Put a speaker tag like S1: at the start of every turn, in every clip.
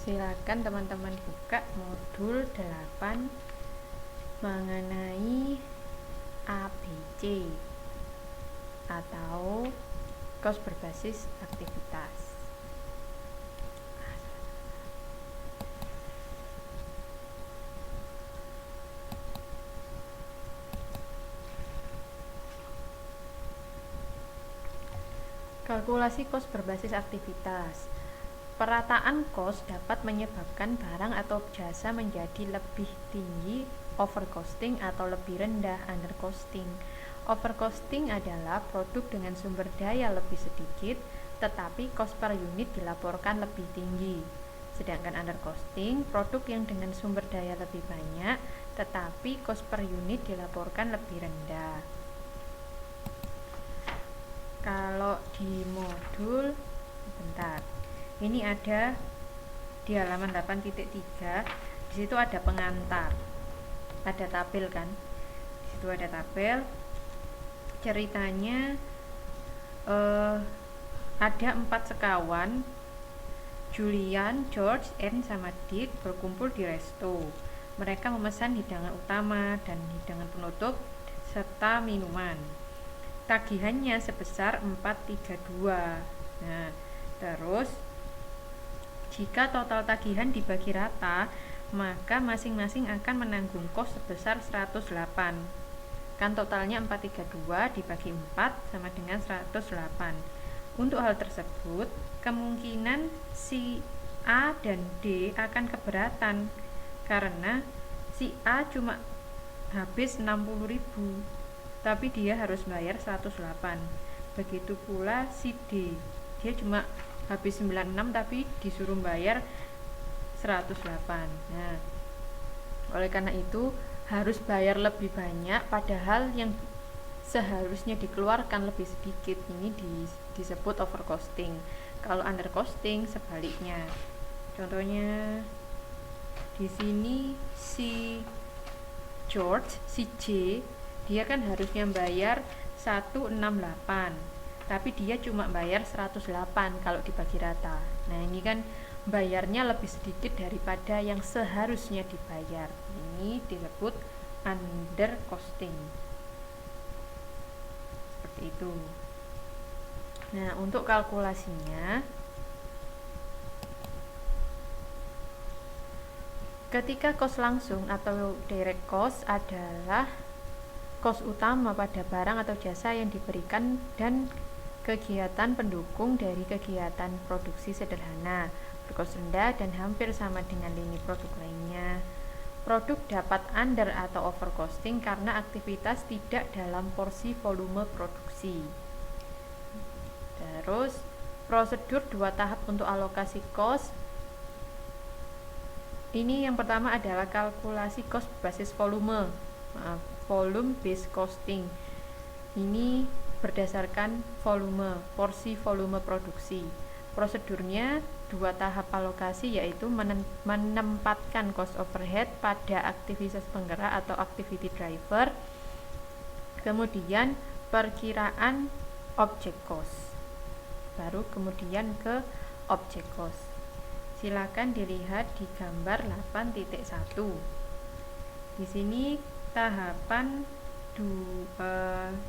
S1: Silakan teman-teman buka modul 8 mengenai ABC atau kos berbasis aktivitas. Kalkulasi kos berbasis aktivitas. Perataan kos dapat menyebabkan barang atau jasa menjadi lebih tinggi overcosting atau lebih rendah undercosting. Overcosting adalah produk dengan sumber daya lebih sedikit, tetapi kos per unit dilaporkan lebih tinggi. Sedangkan undercosting, produk yang dengan sumber daya lebih banyak, tetapi kos per unit dilaporkan lebih rendah. Kalau di modul, ini ada di halaman 8.3, di situ ada pengantar, ada tabel kan, di situ ada tabel. Ceritanya ada 4 sekawan, Julian, George, Anne, sama Dick berkumpul di resto. Mereka memesan hidangan utama dan hidangan penutup serta minuman. Tagihannya sebesar 432. Nah, terus jika total tagihan dibagi rata, maka masing-masing akan menanggung kos sebesar 108. Kan totalnya 432 dibagi 4 sama dengan 108. Untuk hal tersebut, kemungkinan si A dan D akan keberatan karena si A cuma habis 60.000, tapi dia harus bayar 108. Begitu pula si D, dia cuma habis 96 tapi disuruh bayar 108. Nah, oleh karena itu harus bayar lebih banyak, padahal yang seharusnya dikeluarkan lebih sedikit. Ini disebut overcosting. Kalau undercosting sebaliknya. Contohnya di sini si George, si J, dia kan harusnya bayar 168, tapi dia cuma bayar 108 kalau dibagi rata. Nah, ini kan bayarnya lebih sedikit daripada yang seharusnya dibayar. Ini disebut undercosting. Seperti itu. Nah, untuk kalkulasinya, ketika kos langsung atau direct cost adalah kos utama pada barang atau jasa yang diberikan dan kegiatan pendukung dari kegiatan produksi sederhana, berkos rendah dan hampir sama dengan lini produk lainnya. Produk dapat under atau overcosting karena aktivitas tidak dalam porsi volume produksi. Terus prosedur 2 tahap untuk alokasi kos. Ini yang pertama adalah kalkulasi kos berbasis volume, volume based costing. Ini berdasarkan volume, porsi volume produksi. Prosedurnya 2 tahap alokasi, yaitu menempatkan cost overhead pada aktivitas penggerak atau activity driver, kemudian perkiraan object cost, baru kemudian ke object cost. Silakan dilihat di gambar 8.1. Di sini tahapan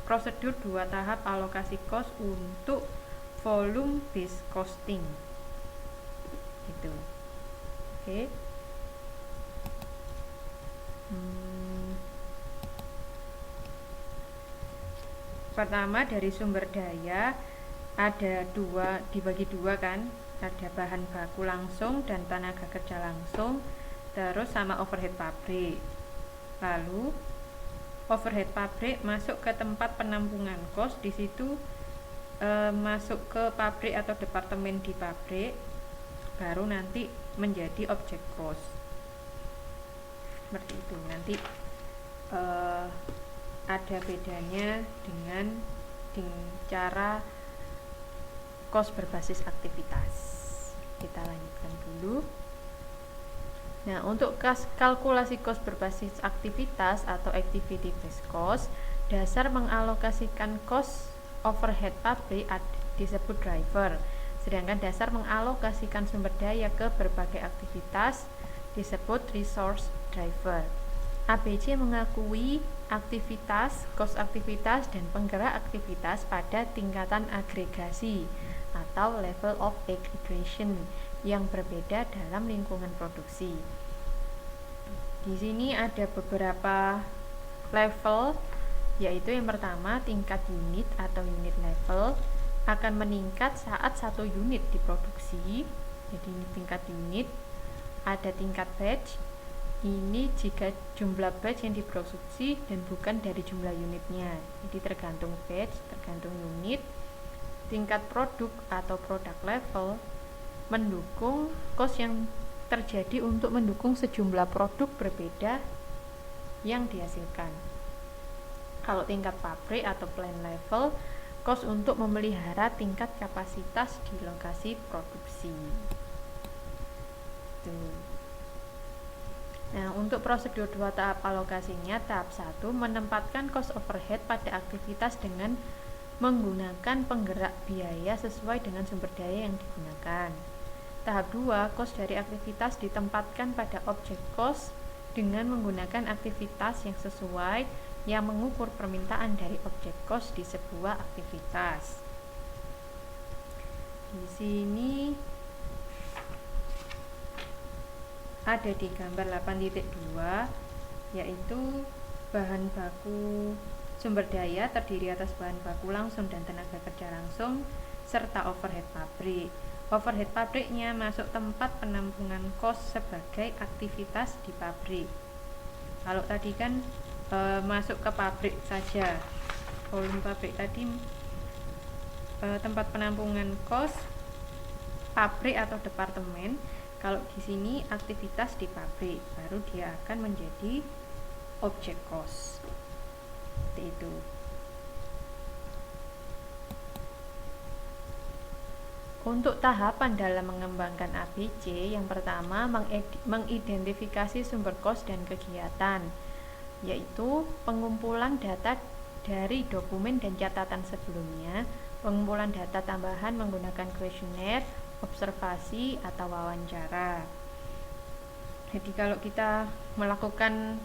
S1: prosedur 2 tahap alokasi cost untuk volume based costing. Gitu. Oke. Pertama dari sumber daya ada dibagi 2 kan, ada bahan baku langsung dan tenaga kerja langsung, terus sama overhead pabrik. Lalu overhead pabrik masuk ke tempat penampungan kos, di situ masuk ke pabrik atau departemen di pabrik, baru nanti menjadi object cost. Seperti itu. Nanti ada bedanya dengan cara kos berbasis aktivitas. Kita lanjutkan dulu. Nah, untuk kalkulasi kos berbasis aktivitas atau activity based cost, dasar mengalokasikan kos overhead pabrik disebut driver. Sedangkan dasar mengalokasikan sumber daya ke berbagai aktivitas disebut resource driver. ABC mengakui aktivitas, kos aktivitas, dan penggerak aktivitas pada tingkatan agregasi atau level of aggregation yang berbeda dalam lingkungan produksi. Di sini ada beberapa level, yaitu yang pertama tingkat unit atau unit level akan meningkat saat satu unit diproduksi. Jadi ini tingkat unit. Ada tingkat batch, ini jika jumlah batch yang diproduksi dan bukan dari jumlah unitnya. Jadi tergantung batch, tergantung unit. Tingkat produk atau product level mendukung cost yang terjadi untuk mendukung sejumlah produk berbeda yang dihasilkan. Kalau tingkat pabrik atau plant level, cost untuk memelihara tingkat kapasitas di lokasi produksi. Nah, untuk prosedur 2 tahap alokasinya, tahap 1 menempatkan cost overhead pada aktivitas dengan menggunakan penggerak biaya sesuai dengan sumber daya yang digunakan. Tahap 2, cost dari aktivitas ditempatkan pada objek cost dengan menggunakan aktivitas yang sesuai yang mengukur permintaan dari objek cost di sebuah aktivitas. Di sini ada di gambar 8.2, yaitu bahan baku sumber daya terdiri atas bahan baku langsung dan tenaga kerja langsung serta overhead pabrik. Overhead pabriknya masuk tempat penampungan cost sebagai aktivitas di pabrik. Kalau tadi kan masuk ke pabrik saja, volume pabrik tadi tempat penampungan cost pabrik atau departemen. Kalau di sini aktivitas di pabrik, baru dia akan menjadi objek cost. Seperti itu. Untuk tahapan dalam mengembangkan ABC, yang pertama mengidentifikasi sumber cost dan kegiatan, yaitu pengumpulan data dari dokumen dan catatan sebelumnya, pengumpulan data tambahan menggunakan kuesioner, observasi atau wawancara. Jadi kalau kita melakukan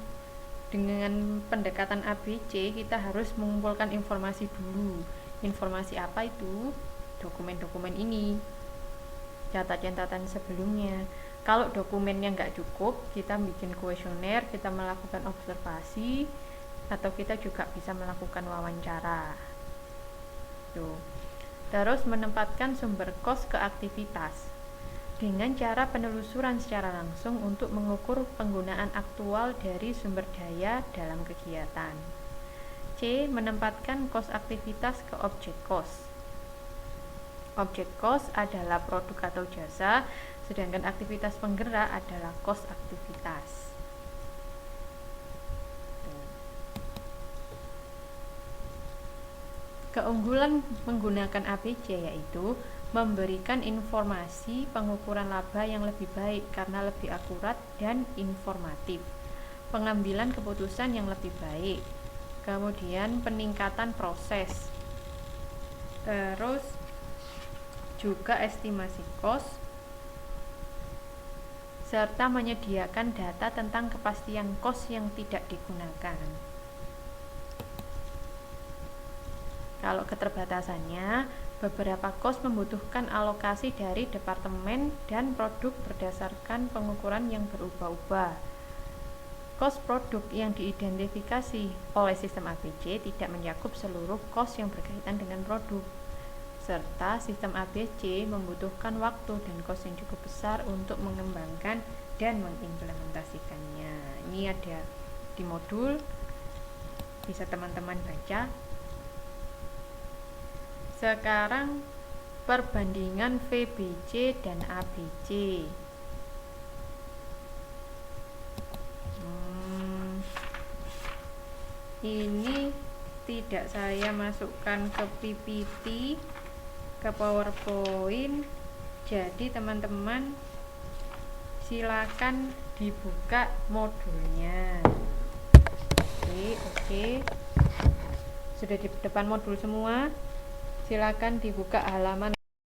S1: dengan pendekatan ABC, kita harus mengumpulkan informasi dulu. Informasi apa itu? Dokumen-dokumen ini, catatan-catatan sebelumnya. Kalau dokumennya nggak cukup, kita bikin kuesioner, kita melakukan observasi, atau kita juga bisa melakukan wawancara. Tuh. Terus menempatkan sumber cost ke aktivitas dengan cara penelusuran secara langsung untuk mengukur penggunaan aktual dari sumber daya dalam kegiatan. C. Menempatkan cost aktivitas ke objek cost. Objek cost adalah produk atau jasa, sedangkan aktivitas penggerak adalah cost aktivitas. Keunggulan menggunakan ABC yaitu memberikan informasi pengukuran laba yang lebih baik karena lebih akurat dan informatif, pengambilan keputusan yang lebih baik, kemudian peningkatan proses, terus juga estimasi cost, serta menyediakan data tentang kepastian cost yang tidak digunakan. Kalau keterbatasannya, beberapa cost membutuhkan alokasi dari departemen dan produk berdasarkan pengukuran yang berubah-ubah. Cost produk yang diidentifikasi oleh sistem ABC tidak mencakup seluruh cost yang berkaitan dengan produk, serta sistem ABC membutuhkan waktu dan cost yang cukup besar untuk mengembangkan dan mengimplementasikannya. Ini ada di modul, bisa teman-teman baca. Sekarang perbandingan VBC dan ABC. Ini tidak saya masukkan ke PPT, ke PowerPoint. Jadi teman-teman silakan dibuka modulnya. Oke. Sudah di depan modul semua. Silakan dibuka halaman